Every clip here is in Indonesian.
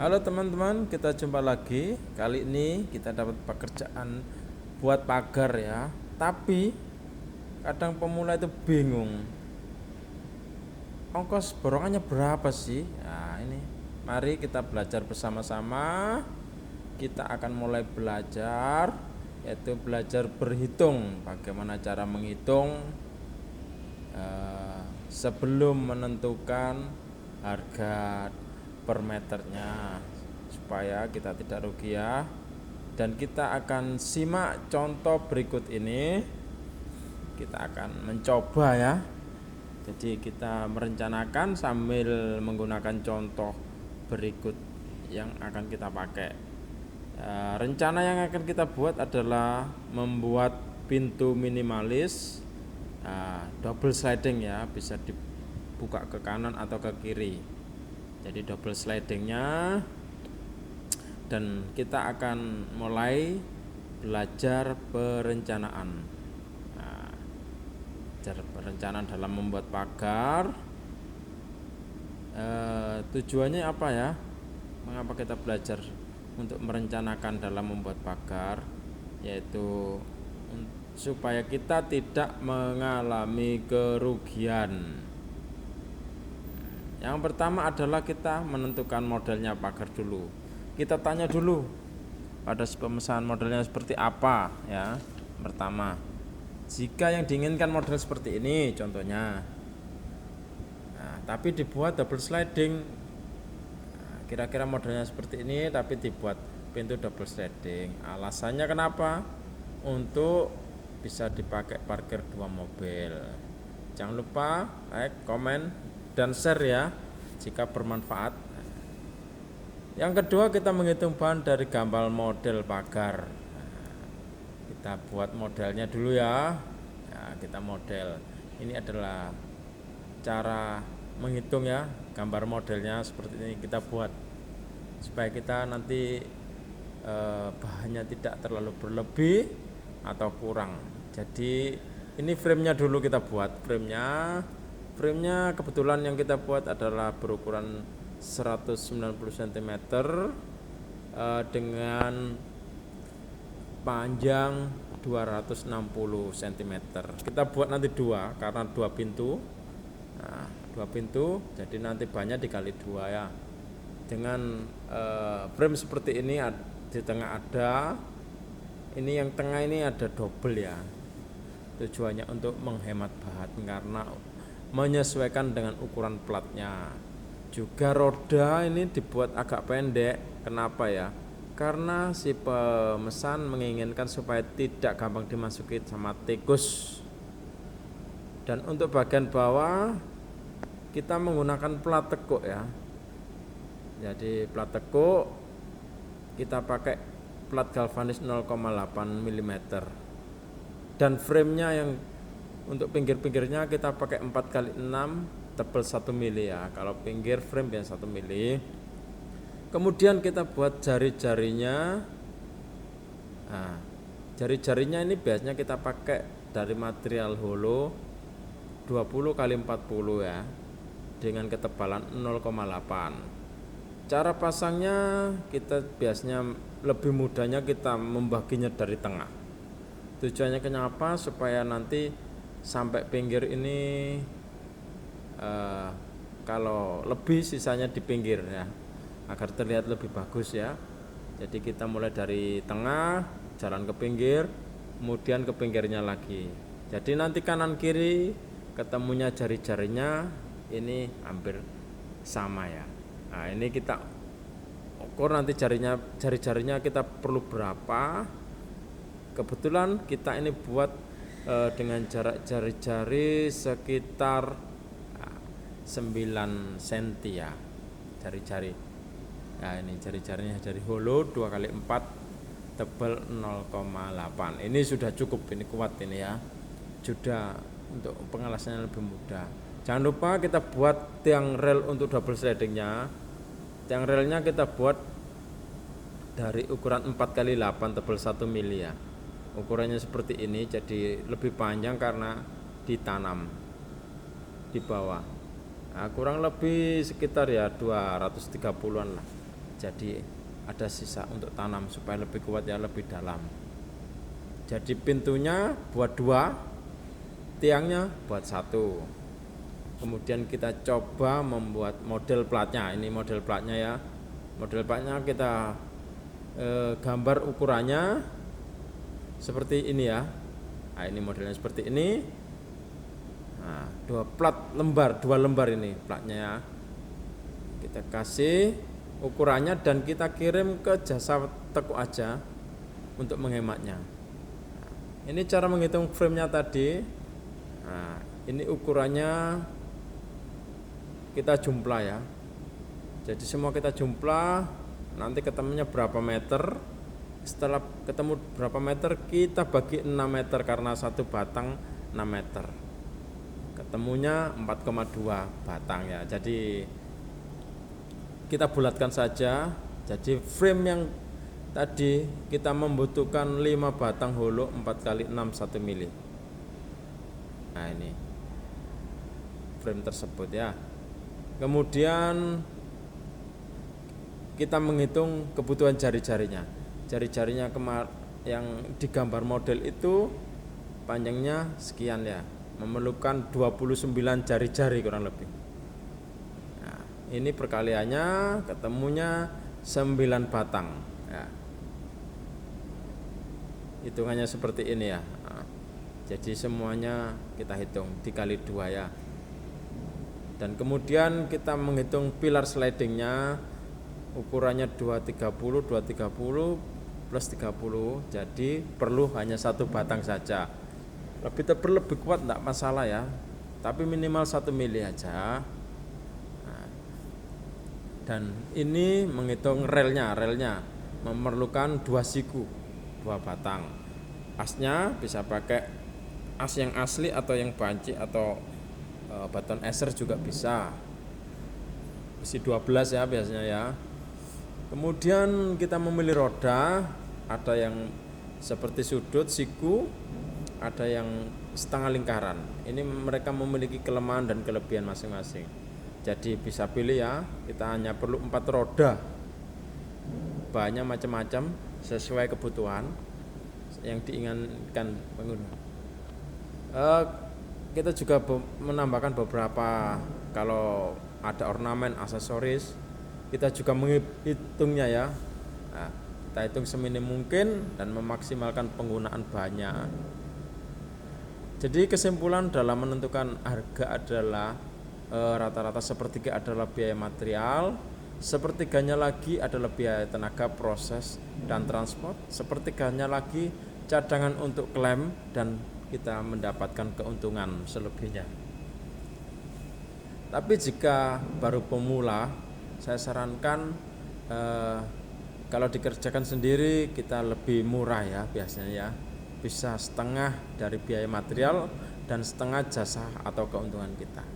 Halo teman-teman, kita jumpa lagi. Kali ini kita dapat pekerjaan buat pagar ya. Tapi kadang pemula itu bingung. Ongkos borongannya berapa sih? Nah, ini. Mari kita belajar bersama-sama. Kita akan mulai belajar, yaitu belajar berhitung. Bagaimana cara menghitung sebelum menentukan harga per meternya, supaya kita tidak rugi ya. Dan kita akan simak contoh berikut ini. Kita akan mencoba ya. Jadi kita merencanakan sambil menggunakan contoh berikut yang akan kita pakai. Rencana yang akan kita buat adalah membuat pintu minimalis double sliding ya, bisa dibuka ke kanan atau ke kiri. Jadi double slidingnya, dan kita akan mulai belajar perencanaan. Perencanaan dalam membuat pagar. Tujuannya apa ya? Mengapa kita belajar untuk merencanakan dalam membuat pagar? Yaitu supaya kita tidak mengalami kerugian. Yang pertama adalah kita menentukan modelnya pagar dulu. Kita tanya dulu pada pemesan modelnya seperti apa ya. Pertama, jika yang diinginkan model seperti ini contohnya, tapi dibuat double sliding, kira-kira modelnya seperti ini tapi dibuat pintu double sliding. Alasannya kenapa? Untuk bisa dipakai parkir 2 mobil. Jangan lupa like, komen, dan share ya jika bermanfaat. Yang kedua, kita menghitung bahan dari gambar model pagar. Kita buat modelnya dulu ya. Kita model. Ini adalah cara menghitung ya, gambar modelnya seperti ini kita buat supaya kita nanti bahannya tidak terlalu berlebih atau kurang. Jadi ini frame-nya dulu kita buat. Frame-nya kebetulan yang kita buat adalah berukuran 190 cm dengan panjang 260 cm. Kita buat nanti 2 karena 2 pintu. 2 pintu, jadi nanti banyak dikali 2 ya. Dengan frame seperti ini, di tengah ada, ini yang tengah ini ada double ya. Tujuannya untuk menghemat bahan karena menyesuaikan dengan ukuran platnya. Juga roda ini dibuat agak pendek. Kenapa ya? Karena si pemesan menginginkan supaya tidak gampang dimasuki sama tikus. Dan untuk bagian bawah kita menggunakan plat tekuk ya. Jadi plat tekuk kita pakai plat galvanis 0,8 mm. Dan frame-nya yang untuk pinggir-pinggirnya kita pakai 4x6 tebal 1 mili ya. Kalau pinggir frame biasa 1 mili. Kemudian kita buat jari-jarinya. Jari-jarinya ini biasanya kita pakai dari material holo 20x40 ya, dengan ketebalan 0,8. Cara pasangnya kita biasanya lebih mudahnya kita membaginya dari tengah. Tujuannya kenapa? Supaya nanti sampai pinggir ini kalau lebih sisanya di pinggir ya, agar terlihat lebih bagus ya. Jadi kita mulai dari tengah, jalan ke pinggir, kemudian ke pinggirnya lagi. Jadi nanti kanan kiri ketemunya jari-jarinya ini hampir sama ya. Nah, ini kita ukur nanti jari-jarinya kita perlu berapa. Kebetulan kita ini buat dengan jarak jari-jari sekitar 9 cm ya, jari-jari. Nah, ini jari-jarinya dari holo 2x4 tebal 0,8. Ini sudah cukup, ini kuat ini ya. Sudah untuk pengelasannya lebih mudah. Jangan lupa kita buat tiang rel untuk double slidingnya. Tiang relnya kita buat dari ukuran 4x8 tebal 1 mili ya. Ukurannya seperti ini, jadi lebih panjang karena ditanam di bawah. Kurang lebih sekitar ya 230-an lah. jadi ada sisa untuk tanam supaya lebih kuat ya, lebih dalam. Jadi pintunya buat 2, tiangnya buat 1. Kemudian kita coba membuat model platnya. Ini model platnya ya. Model platnya kita gambar ukurannya seperti ini ya. Nah, ini modelnya seperti ini. Nah, 2 lembar ini platnya ya. Kita kasih ukurannya dan kita kirim ke jasa teko aja untuk menghematnya. Ini cara menghitung frame-nya tadi. Nah, ini ukurannya kita jumlah ya. Jadi semua kita jumlah, nanti ketemunya berapa meter. Setelah ketemu berapa meter, kita bagi 6 meter karena satu batang 6 meter. Ketemunya 4,2 batang ya. Jadi kita bulatkan saja. Jadi frame yang tadi kita membutuhkan 5 batang holo 4 x 6 1 mili. Nah, ini frame tersebut ya. Kemudian kita menghitung kebutuhan jari-jarinya. Jari-jarinya yang digambar model itu panjangnya sekian ya. Memerlukan 29 jari-jari kurang lebih. Nah, ini perkaliannya ketemunya 9 batang ya. Hitungannya seperti ini ya. Nah, jadi semuanya kita hitung dikali 2 ya. Dan kemudian kita menghitung pilar slidingnya, ukurannya 230 plus 30. Jadi perlu hanya 1 batang saja. Lebih tebal lebih kuat enggak masalah ya. Tapi minimal 1 mili aja. Nah, dan ini menghitung relnya memerlukan 2 siku, 2 batang. Asnya bisa pakai as yang asli atau yang banci atau baton eser juga bisa. Besi 12 ya biasanya ya. Kemudian kita memilih roda, ada yang seperti sudut siku, ada yang setengah lingkaran. Ini mereka memiliki kelemahan dan kelebihan masing-masing. Jadi bisa pilih ya. Kita hanya perlu 4 roda. Bahannya macam-macam sesuai kebutuhan yang diinginkan pengguna. Kita juga menambahkan beberapa, kalau ada ornamen, aksesoris, kita juga menghitungnya ya. Nah, kita hitung seminim mungkin dan memaksimalkan penggunaan bahannya. Jadi kesimpulan dalam menentukan harga adalah rata-rata sepertiga adalah biaya material, sepertiganya lagi adalah biaya tenaga proses dan transport, sepertiganya lagi cadangan untuk klaim, dan kita mendapatkan keuntungan selebihnya. Tapi jika baru pemula, saya sarankan kalau dikerjakan sendiri kita lebih murah ya biasanya ya. Bisa setengah dari biaya material dan setengah jasa atau keuntungan kita.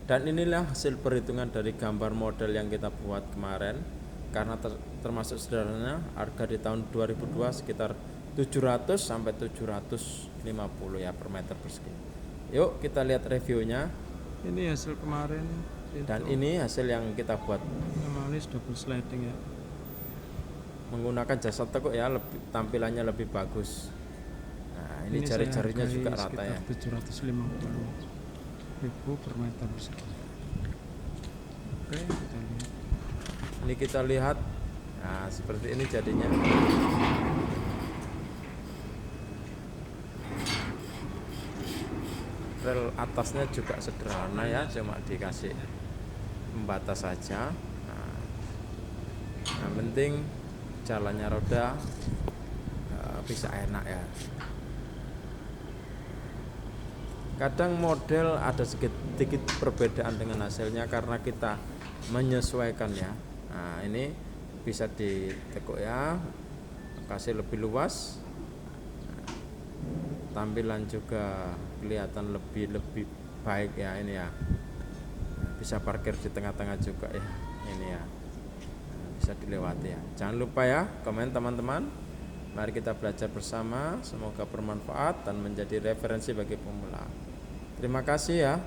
Dan inilah hasil perhitungan dari gambar model yang kita buat kemarin. Karena termasuk sederhana, harga di tahun 2002 sekitar 700 sampai 750 ya per meter persegi. Yuk kita lihat reviewnya. Ini hasil kemarin. Dan ini hasil yang kita buat. Minimalis double sliding ya. Menggunakan jasa tekuk ya, tampilannya lebih bagus. Nah, ini jari-jarinya juga rata ya. 750.000 per meter persegi. Oke, kita lihat. Ini kita lihat. Nah, seperti ini jadinya. Rel atasnya juga sederhana ya, cuma dikasih pembatas saja. Nah, yang penting jalannya roda bisa enak ya. Kadang model ada sedikit perbedaan dengan hasilnya karena kita menyesuaikan ya. Nah, ini bisa ditekuk ya, kasih lebih luas. Tampilan juga kelihatan lebih baik ya ini ya. Bisa parkir di tengah-tengah juga ya ini ya. Bisa dilewati ya. Jangan lupa ya komen teman-teman. Mari kita belajar bersama. Semoga bermanfaat dan menjadi referensi bagi pemula. Terima kasih ya.